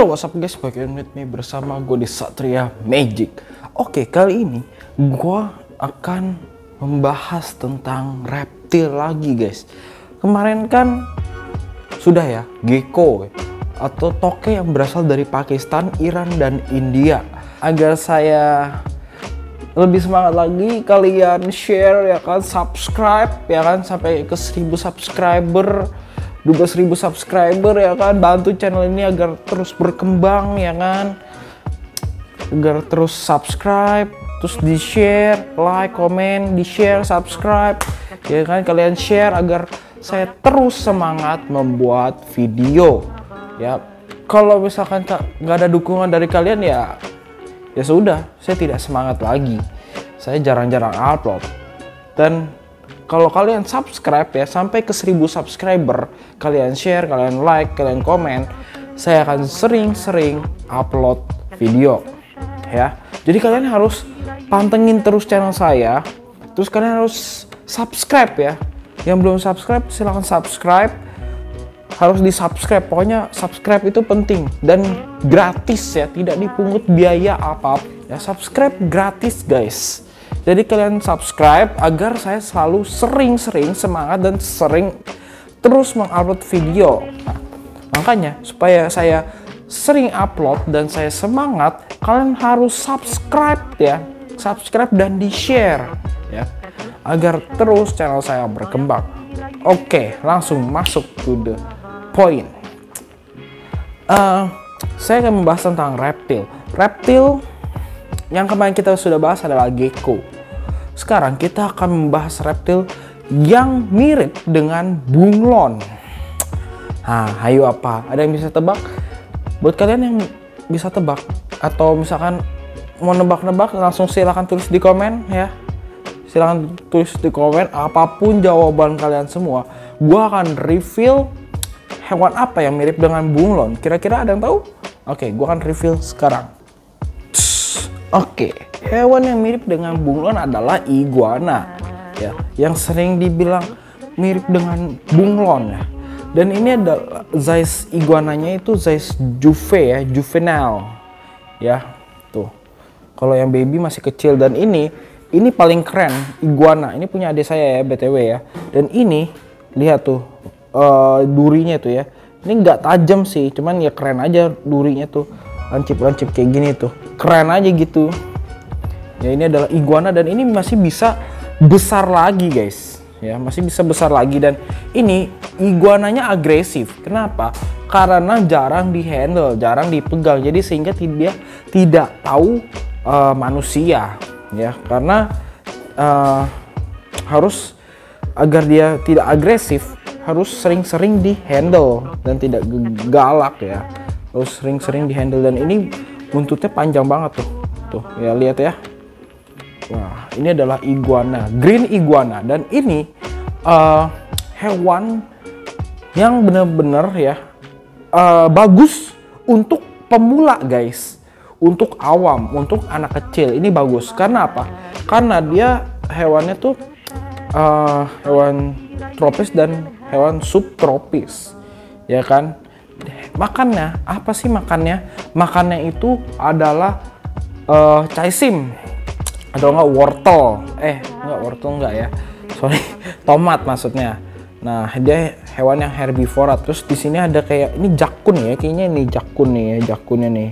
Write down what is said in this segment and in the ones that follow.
Yo, what's up guys, back in with me bersama gue di Satria Magic. Oke, kali ini gue akan membahas tentang reptil lagi guys. Kemarin kan sudah ya, gecko atau toke yang berasal dari Pakistan, Iran, dan India. Agar saya lebih semangat lagi, kalian share ya kan, subscribe ya kan, sampai ke 1000 subscriber, 12.000 subscriber ya kan. Bantu channel ini agar terus berkembang ya kan, agar terus subscribe, terus di share, like, komen, di share, subscribe ya kan. Kalian share agar saya terus semangat membuat video ya. Kalau misalkan nggak ada dukungan dari kalian ya sudah, saya tidak semangat lagi. Saya jarang-jarang upload. Dan kalau kalian subscribe ya, sampai ke 1000 subscriber, kalian share, kalian like, kalian komen, saya akan sering-sering upload video ya. Jadi kalian harus pantengin terus channel saya, terus kalian harus subscribe ya. Yang belum subscribe silahkan subscribe, harus di subscribe. Pokoknya subscribe itu penting dan gratis ya, tidak dipungut biaya apa-apa ya. Subscribe gratis guys. Jadi kalian subscribe agar saya selalu sering-sering semangat dan sering terus mengupload video. Nah, makanya supaya saya sering upload dan saya semangat, kalian harus subscribe ya. Subscribe dan di-share ya, agar terus channel saya berkembang. Oke, langsung masuk to the point. Saya akan membahas tentang reptil. Reptil yang kemarin kita sudah bahas adalah gecko. Sekarang kita akan membahas reptil yang mirip dengan bunglon. Nah, ayo apa? Ada yang bisa tebak? Buat kalian yang bisa tebak atau misalkan mau nebak-nebak, langsung silahkan tulis di komen ya. Silahkan tulis di komen apapun jawaban kalian semua. Gua akan reveal hewan apa yang mirip dengan bunglon. Kira-kira ada yang tahu? Oke, gua akan reveal sekarang. Oke, hewan yang mirip dengan bunglon adalah iguana ya, yang sering dibilang mirip dengan bunglon ya. Dan ini adalah size iguananya itu size juvenile ya. Tuh, kalau yang baby masih kecil. Dan ini paling keren iguana. Ini punya adik saya ya, BTW ya. Dan ini lihat tuh durinya tuh ya. Ini nggak tajam sih, cuman ya keren aja durinya tuh, lancip-lancip kayak gini tuh, keren aja gitu ya. Ini adalah iguana dan ini masih bisa besar lagi guys ya, masih bisa besar lagi. Dan ini iguananya agresif. Kenapa? Karena jarang dihandle, jarang dipegang, jadi sehingga dia tidak tahu manusia ya. Karena harus agar dia tidak agresif, harus sering-sering dihandle dan tidak galak ya. Harus sering-sering dihandle. Dan ini buntutnya panjang banget tuh ya, lihat ya. Wah, ini adalah iguana, green iguana. Dan ini hewan yang benar-benar ya bagus untuk pemula guys, untuk awam, untuk anak kecil. Ini bagus karena apa? Karena dia hewannya tuh hewan tropis dan hewan subtropis ya kan. Makannya apa sih? Makannya itu adalah caisim atau enggak wortel. Enggak wortel enggak ya. Sorry, tomat maksudnya. Nah, dia hewan yang herbivora. Terus di sini ada kayak ini jakun ya, kayaknya ini jakun nih ya, jakunnya nih.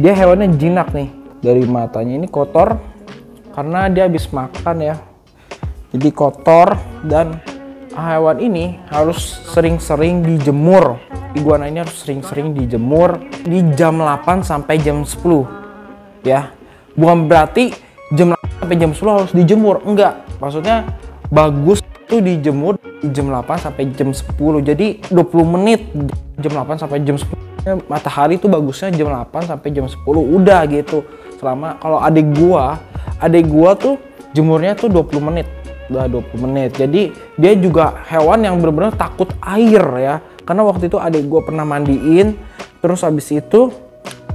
Dia hewannya jinak nih dari matanya. Ini kotor karena dia habis makan ya. Jadi kotor. Dan hewan ini harus sering-sering dijemur. Iguana ini harus sering-sering dijemur di jam 8 sampai jam 10 ya. Bukan berarti jam 8 sampai jam 10 harus dijemur, enggak. Maksudnya bagus tuh dijemur di jam 8 sampai jam 10. Jadi 20 menit jam 8 sampai jam 10. Matahari tuh bagusnya jam 8 sampai jam 10 udah gitu. Selama kalau adik gua tuh jemurnya tuh 20 menit. Udah 20 menit. Jadi dia juga hewan yang benar-benar takut air ya. Karena waktu itu adik gue pernah mandiin, terus habis itu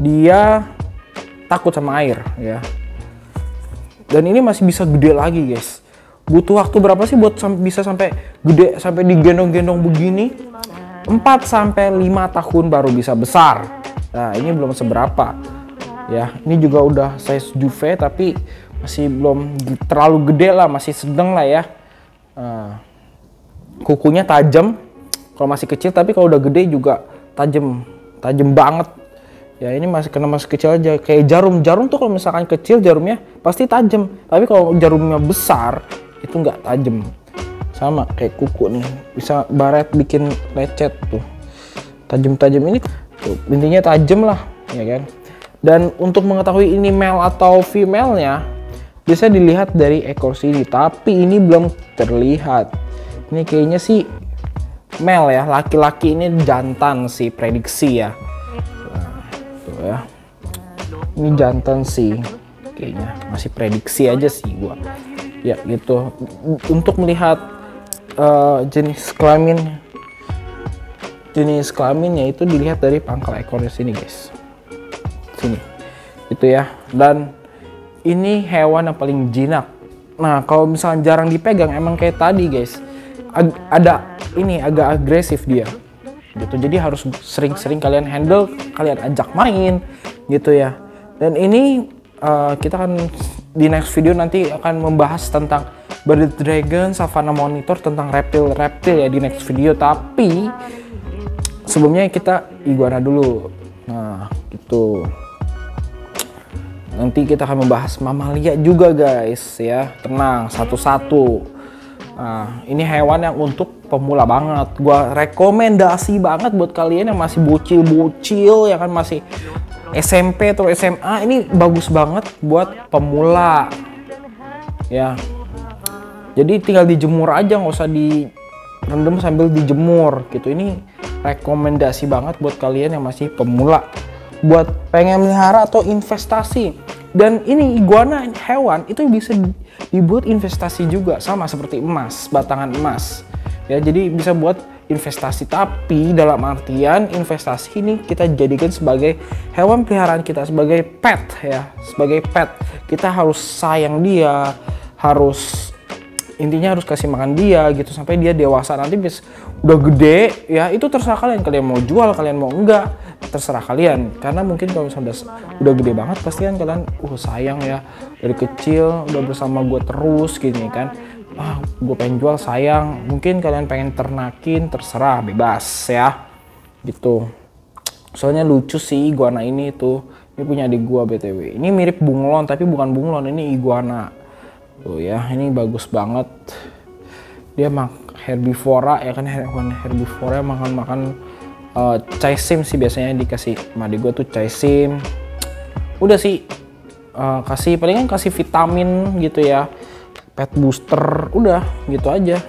dia takut sama air ya. Dan ini masih bisa gede lagi guys. Butuh waktu berapa sih buat bisa sampai gede, sampai digendong-gendong begini? 4 sampai 5 tahun baru bisa besar Nah ini belum seberapa ya, ini juga udah size juve tapi masih belum terlalu gede lah, masih sedang lah ya. Kukunya tajam kalau masih kecil, tapi kalau udah gede juga tajam banget ya. Ini masih kecil aja, kayak jarum tuh kalau misalkan kecil jarumnya pasti tajam, tapi kalau jarumnya besar itu nggak tajam. Sama kayak kuku nih, bisa baret bikin lecet tuh, tajam ini tuh, intinya tajam lah ya kan. Dan untuk mengetahui ini male atau female-nya bisa dilihat dari ekor sini, tapi ini belum terlihat. Ini kayaknya sih male ya, laki-laki ini jantan sih, prediksi ya. Nah, tuh ya. Ini jantan sih kayaknya, masih prediksi aja sih gua. Ya gitu. Untuk melihat jenis kelaminnya itu dilihat dari pangkal ekornya sini guys. Sini. Itu ya. Dan ini hewan yang paling jinak. Nah, kalau misalnya jarang dipegang emang kayak tadi guys. Ada ini agak agresif dia. Gitu. Jadi harus sering-sering kalian handle, kalian ajak main gitu ya. Dan ini kita akan di next video nanti akan membahas tentang bearded dragon, savannah monitor, tentang reptil ya di next video. Tapi sebelumnya kita iguana dulu. Nah, gitu. Nanti kita akan membahas mamalia juga guys ya. Tenang, satu-satu. Nah, ini hewan yang untuk pemula banget. Gua rekomendasi banget buat kalian yang masih bocil-bocil ya kan, masih SMP atau SMA. Ini bagus banget buat pemula. Ya. Jadi tinggal dijemur aja, nggak usah direndam sambil dijemur gitu. Ini rekomendasi banget buat kalian yang masih pemula, buat pengen melihara atau investasi. Dan ini iguana hewan itu bisa dibuat investasi juga, sama seperti emas, batangan emas ya. Jadi bisa buat investasi, tapi dalam artian investasi ini kita jadikan sebagai hewan peliharaan kita, sebagai pet ya, sebagai pet. Kita harus sayang dia, intinya harus kasih makan dia gitu sampai dia dewasa. Nanti udah gede ya, itu terserah kalian mau jual, kalian mau enggak, terserah kalian. Karena mungkin kalau misalnya udah gede banget pasti kan kalian sayang ya, dari kecil udah bersama gue terus gini kan, gue pengen jual sayang. Mungkin kalian pengen ternakin, terserah, bebas ya gitu. Soalnya lucu sih iguana ini tuh. Ini punya adik gua BTW. Ini mirip bunglon tapi bukan bunglon, ini iguana tuh ya. Ini bagus banget, dia herbivora ya kan, hewan herbivora makan caisim sih biasanya dikasih sama adik gue tuh caisim. Udah sih kasih palingan kasih vitamin gitu ya, pet booster, udah gitu aja.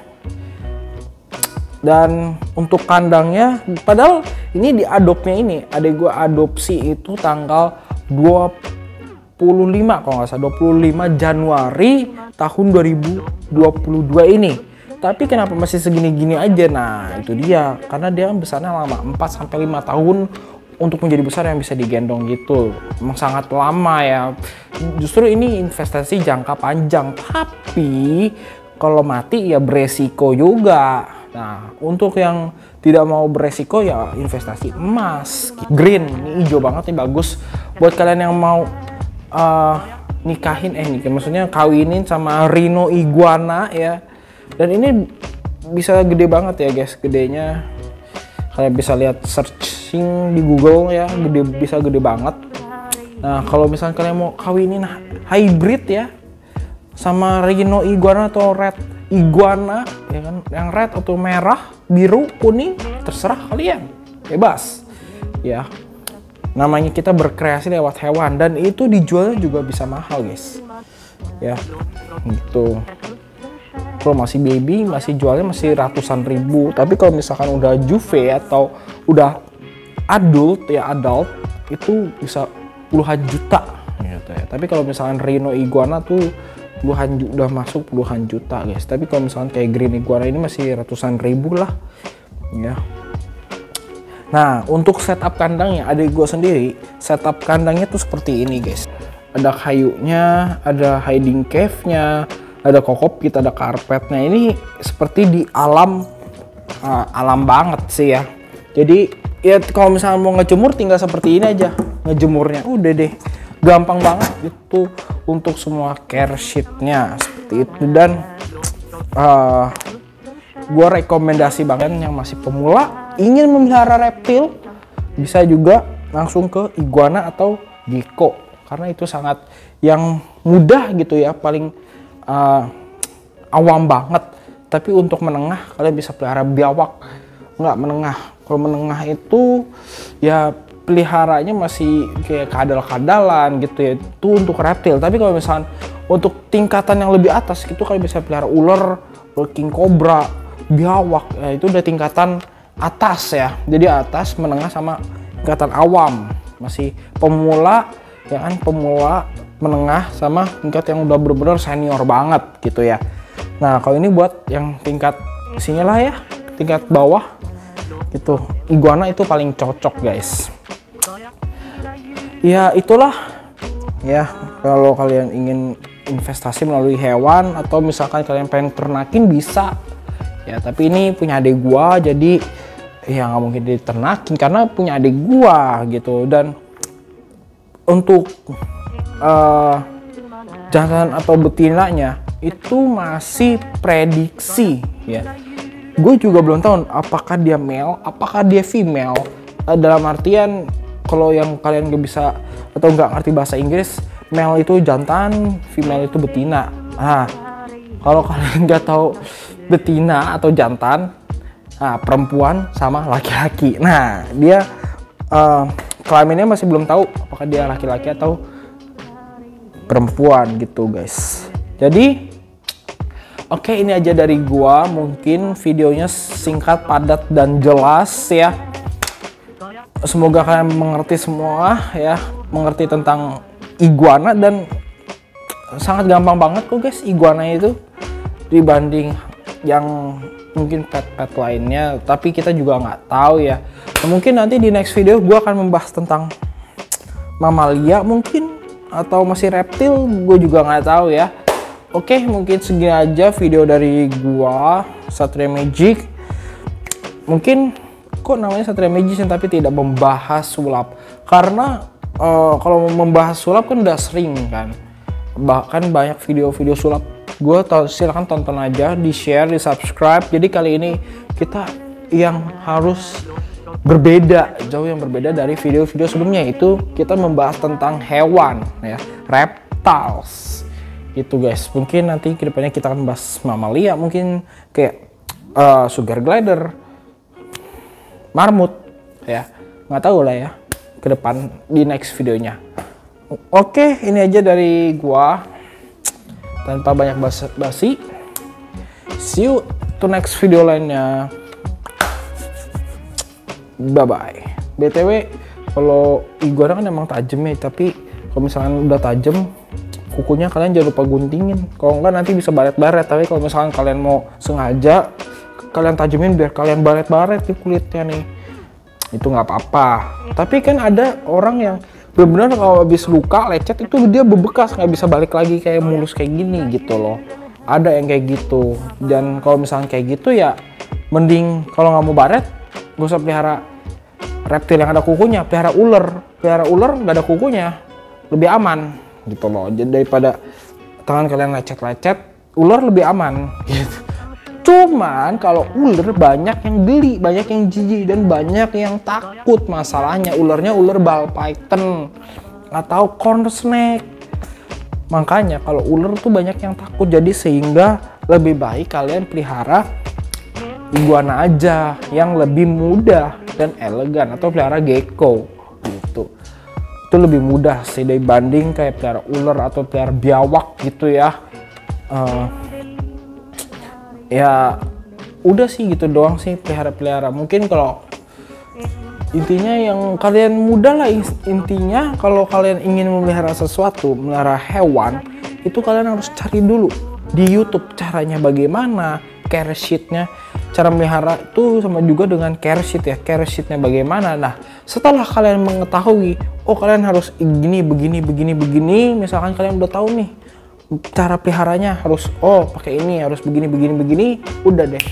Dan untuk kandangnya, padahal ini diadopnya ini adik gue adopsi itu tanggal 25 kalau nggak salah, 25 Januari tahun 2022 ini. Tapi kenapa masih segini-gini aja? Nah itu dia, karena dia kan besarnya lama, 4-5 tahun untuk menjadi besar yang bisa digendong gitu. Memang sangat lama ya. Justru ini investasi jangka panjang, tapi kalau mati ya beresiko juga. Nah untuk yang tidak mau beresiko ya investasi emas. Green, ini hijau banget nih, bagus buat kalian yang mau nikahin, maksudnya kawinin sama rhino iguana ya. Dan ini bisa gede banget ya guys, gedenya kalian bisa lihat searching di Google ya, bisa gede banget. Nah kalau misalnya kalian mau kawinin hybrid ya sama rhino iguana atau red iguana ya kan, yang red atau merah, biru, kuning, terserah kalian, bebas ya. Namanya kita berkreasi lewat hewan, dan itu dijualnya juga bisa mahal guys ya gitu. Kalau masih baby masih jualnya masih ratusan ribu, tapi kalau misalkan udah juve atau udah adult itu bisa puluhan juta gitu ya. Tapi kalau misalkan rhino iguana tuh udah masuk puluhan juta guys. Tapi kalau misalkan kayak green iguana ini masih ratusan ribu lah ya. Nah untuk setup kandangnya, adik gue sendiri setup kandangnya tuh seperti ini guys. Ada kayunya, ada hiding cave-nya, ada kokopit, ada karpetnya. Ini seperti di alam banget sih ya. Jadi ya kalau misalnya mau ngejemur tinggal seperti ini aja ngejemurnya, udah deh, gampang banget itu untuk semua care sheetnya seperti itu. Dan gue rekomendasi banget yang masih pemula ingin memelihara reptil, bisa juga langsung ke iguana atau gecko, karena itu sangat yang mudah gitu ya, paling awam banget. Tapi untuk menengah kalian bisa pelihara biawak, nggak menengah. Kalau menengah itu ya peliharanya masih kayak kadal-kadalan gitu ya, itu untuk reptil. Tapi kalau misalnya untuk tingkatan yang lebih atas itu kalian bisa pelihara ular, king cobra, biawak, ya itu udah tingkatan atas ya. Jadi atas, menengah, sama tingkatan awam. Masih pemula ya kan, pemula, menengah, sama tingkat yang udah bener-bener senior banget gitu ya. Nah kalau ini buat yang tingkat sini lah ya, tingkat bawah gitu, iguana itu paling cocok guys. Ya itulah ya, kalau kalian ingin investasi melalui hewan atau misalkan kalian pengen ternakin bisa ya, tapi ini punya adik gua jadi ya nggak mungkin diternakin karena punya adik gua gitu. Dan untuk jantan atau betinanya itu masih prediksi ya, gue juga belum tahu apakah dia male apakah dia female, dalam artian kalau yang kalian gak bisa atau nggak ngerti bahasa Inggris, male itu jantan, female itu betina. Nah, kalau kalian nggak tahu betina atau jantan, nah, perempuan sama laki-laki. Nah, dia kelaminnya masih belum tahu apakah dia laki-laki atau perempuan gitu guys. Jadi oke, ini aja dari gua. Mungkin videonya singkat, padat, dan jelas ya. Semoga kalian mengerti semua ya, mengerti tentang iguana, dan sangat gampang banget kok guys iguana itu dibanding yang mungkin pet-pet lainnya, tapi kita juga nggak tahu ya. Nah, mungkin nanti di next video gue akan membahas tentang mamalia mungkin, atau masih reptil, gue juga nggak tahu ya. Oke, mungkin segini aja video dari gua, Satria Magic. Mungkin kok namanya Satria Magician tapi tidak membahas sulap, karena kalau membahas sulap kan udah sering kan, bahkan banyak video-video sulap. Gue silahkan tonton aja, di share, di subscribe. Jadi kali ini kita yang harus berbeda, jauh yang berbeda dari video-video sebelumnya, itu kita membahas tentang hewan ya, reptiles gitu guys. Mungkin nanti kedepannya kita akan bahas mamalia, mungkin kayak sugar glider, marmut ya, nggak tahu lah ya ke depan di next videonya. Oke, ini aja dari gua tanpa banyak basa-basi. See you to next video lainnya. Bye bye. BTW kalau iguana kan emang tajam ya, tapi kalau misalkan udah tajam kukunya kalian jangan lupa guntingin, kalau enggak nanti bisa baret-baret. Tapi kalau misalkan kalian mau sengaja kalian tajemin biar kalian baret-baret di kulitnya nih, itu nggak apa-apa. Tapi kan ada orang yang benar-benar kalau habis luka lecet itu dia bebekas, nggak bisa balik lagi kayak mulus kayak gini gitu loh. Ada yang kayak gitu. Dan kalau misalkan kayak gitu ya mending kalau nggak mau baret gak usah pelihara reptil yang ada kukunya, pelihara ular. Pelihara ular nggak ada kukunya lebih aman gitu loh. Jadi daripada tangan kalian lecet-lecet, ular lebih aman gitu. Cuman kalau ular banyak yang beli, banyak yang jijik, dan banyak yang takut. Masalahnya ularnya ular ball python atau corn snake. Makanya kalau ular tuh banyak yang takut, jadi sehingga lebih baik kalian pelihara iguana aja yang lebih mudah dan elegan, atau pelihara gecko gitu. Itu lebih mudah sih dibanding kayak pelihara ular atau pelihara biawak gitu ya. Ya udah sih gitu doang sih pelihara-pelihara. Mungkin kalau intinya yang kalian mudah lah, intinya kalau kalian ingin memelihara sesuatu, memelihara hewan, itu kalian harus cari dulu di YouTube caranya bagaimana, care sheet-nya. Cara melihara itu sama juga dengan care sheet ya, care sheet-nya bagaimana. Nah setelah kalian mengetahui, oh kalian harus begini, misalkan kalian udah tahu nih cara peliharanya harus, oh pakai ini, harus begini, udah deh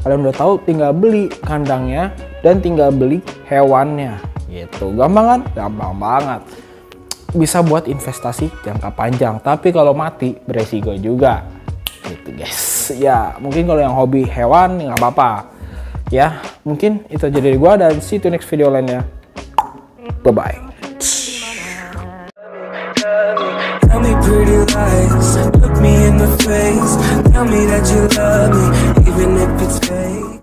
Kalian udah tahu, tinggal beli kandangnya dan tinggal beli hewannya gitu. Gampang kan? Gampang banget. Bisa buat investasi jangka panjang, tapi kalau mati beresiko juga gitu guys. Ya mungkin kalau yang hobi hewan nggak apa-apa ya. Mungkin itu aja dari gua, dan see you to next video lainnya. Bye bye. Tell me pretty lies, look me in the face, tell me that you love me, even if it's fake.